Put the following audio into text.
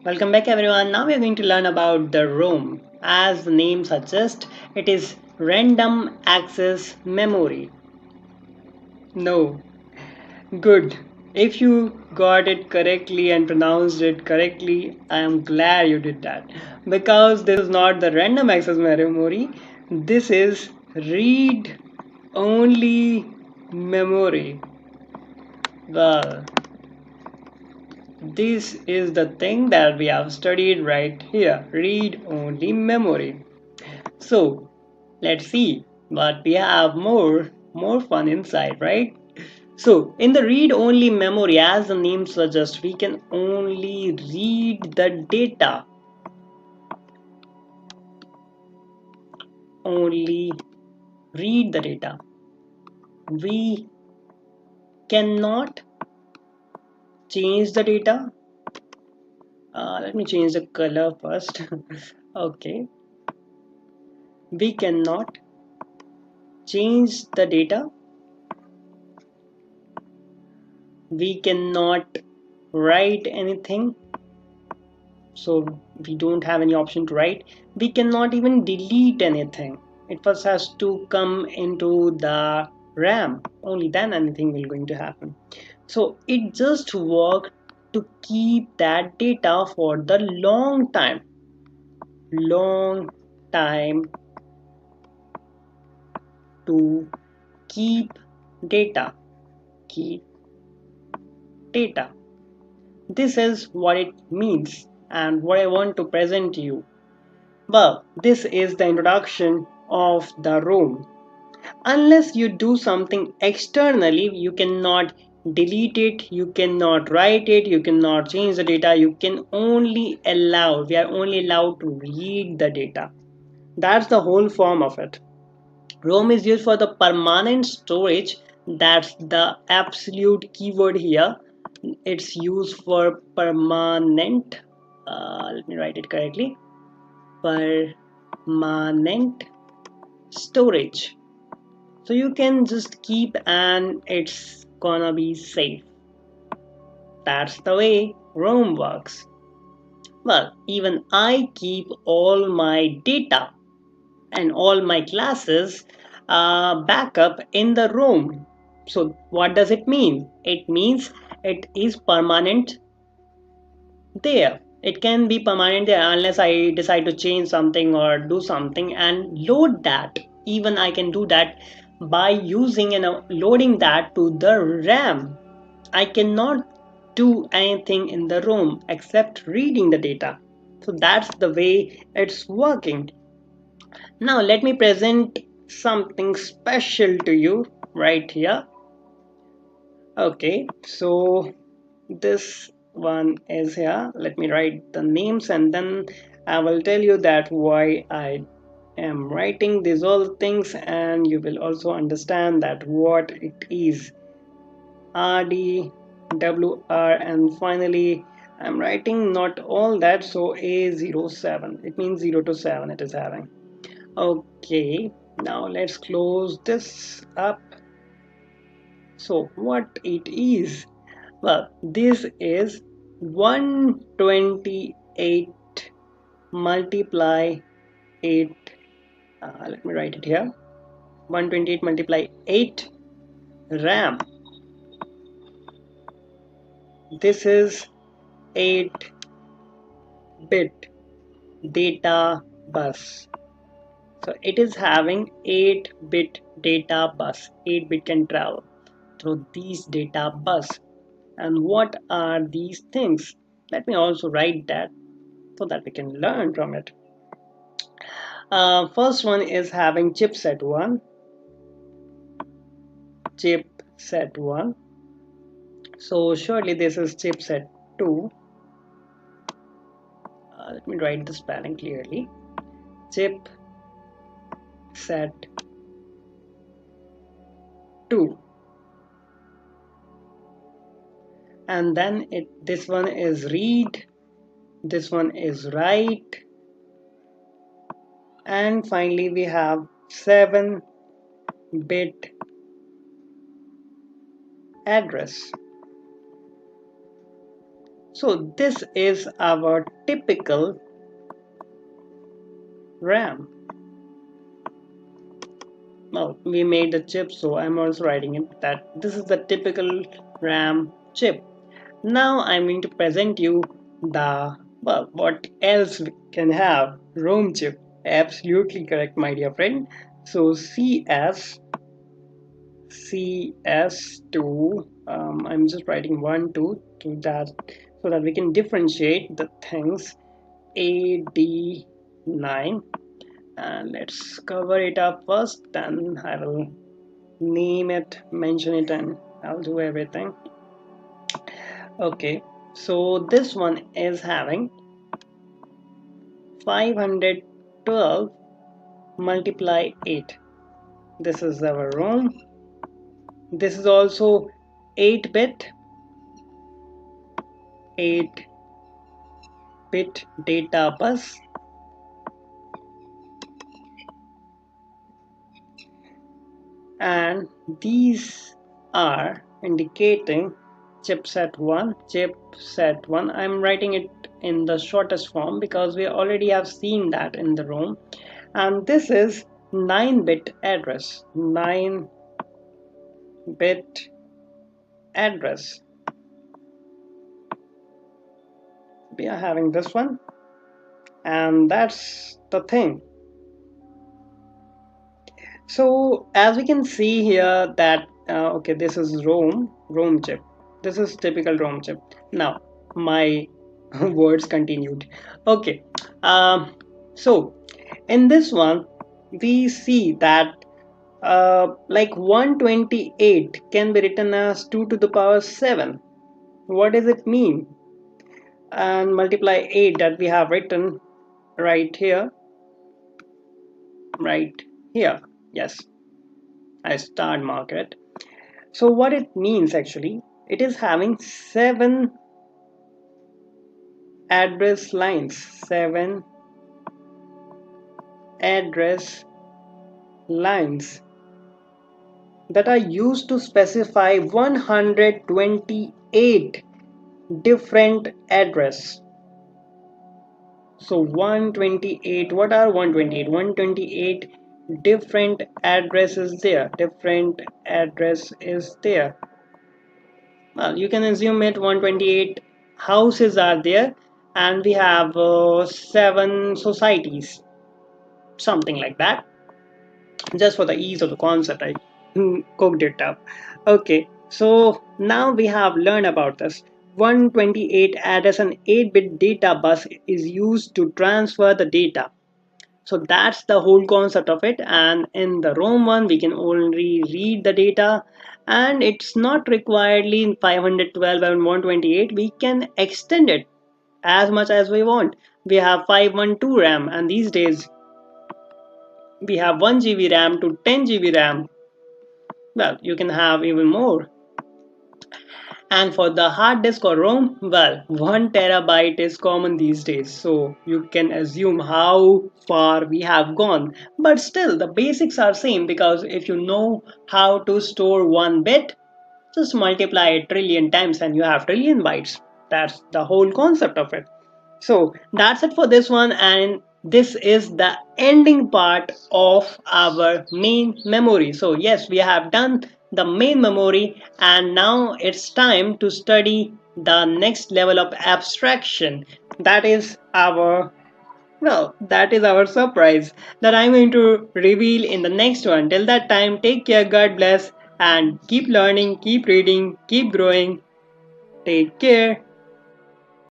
Welcome back everyone. Now we are going to learn about the ROM. As the name suggests, it is random access memory. No, good. If you got it correctly and pronounced it correctly, I am glad you did that. Because this is not the random access memory, this is read only memory. Well, this is the thing that we have studied right here, read only memory. So let's see what we have more fun inside, right? So in the read only memory, as the name suggests, we can only read the data, only read the data. We cannot change the data. Let me change the color first. Okay, we cannot change the data. We cannot write anything, so we don't have any option to write. We cannot even delete anything. It first has to come into the RAM, only then anything will going to happen. So it just work to keep that data for the long time, to keep data, keep data. This is what it means and what I want to present to you. Well, this is the introduction of the room. Unless you do something externally, you cannot delete it, you cannot write it, you cannot change the data, we are only allowed to read the data. That's the whole form of it. ROM is used for the permanent storage. That's the absolute keyword here. It's used for permanent. Let me write it correctly. Permanent storage. So you can just keep and it's gonna be safe. That's the way ROM works. Well, even I keep all my data and all my classes backup in the ROM. So what does it mean? It means it is permanent there. It can be permanent there unless I decide to change something or do something and load that. Even I can do that by using and loading that to the RAM. I cannot do anything in the ROM except reading the data. So that's the way it's working. Now let me present something special to you right here. Okay, so this one is here. Let me write the names and then I will tell you that why I am writing these all things, and you will also understand that what it is. RD, WR, and finally I'm writing not all that, so A07. It means 0 to 7 it is having. Okay, now let's close this up. So what it is? Well, this is 128 multiply 8. Let me write it here. 128 multiply 8 RAM. This is 8-bit data bus. So it is having 8-bit data bus. 8-bit can travel through these data bus. And what are these things? Let me also write that so that we can learn from it. First one is having chipset 1. Chipset 1. So surely this is chipset 2. Let me write the spelling clearly. Chipset 2. And then this one is read, this one is write, and finally we have 7-bit address. So this is our typical RAM. Well, we made the chip, so I'm also writing it that this is the typical RAM chip. Now I'm going to present you the, well, what else we can have. ROM chip. Absolutely correct, my dear friend. So CS2, I'm just writing 1 2 to that so that we can differentiate the things. AD9, and let's cover it up first, then I will name it, mention it, and I'll do everything. Okay, so this one is having 512 multiply 8. This is our ROM. This is also 8-bit 8-bit data bus, and these are indicating chipset 1. I'm writing it in the shortest form because we already have seen that in the ROM. And this is 9-bit address, 9-bit address. We are having this one, and that's the thing. So as we can see here that okay, this is ROM chip. This is typical ROM chip. Now my words continued. Okay, so in this one we see that like 128 can be written as 2 to the power 7. What does it mean? And multiply 8 that we have written right here, yes, I start mark it. So what it means actually, it is having 7 address lines, 7 address lines that are used to specify 128 different address. So 128, what are 128? 128 different addresses there, different address is there. Well, you can assume it 128 houses are there, and we have 7 societies, something like that. Just for the ease of the concept, I cooked it up. Okay, so now we have learned about this. 128 address an 8-bit data bus is used to transfer the data. So that's the whole concept of it, and in the ROM one we can only read the data, and it's not requiredly in 512 and 128. We can extend it as much as we want. We have 512 RAM, and these days we have 1 GB RAM to 10 GB RAM. Well, you can have even more. And for the hard disk or ROM, well, 1 terabyte is common these days, so you can assume how far we have gone. But still, the basics are same, because if you know how to store 1 bit, just multiply it trillion times and you have trillion bytes. That's the whole concept of it. So that's it for this one, and this is the ending part of our main memory. So yes, we have done the main memory, and now it's time to study the next level of abstraction. That is our, well, that is our surprise that I'm going to reveal in the next one. Till that time, take care, God bless, and keep learning, keep reading, keep growing. Take care.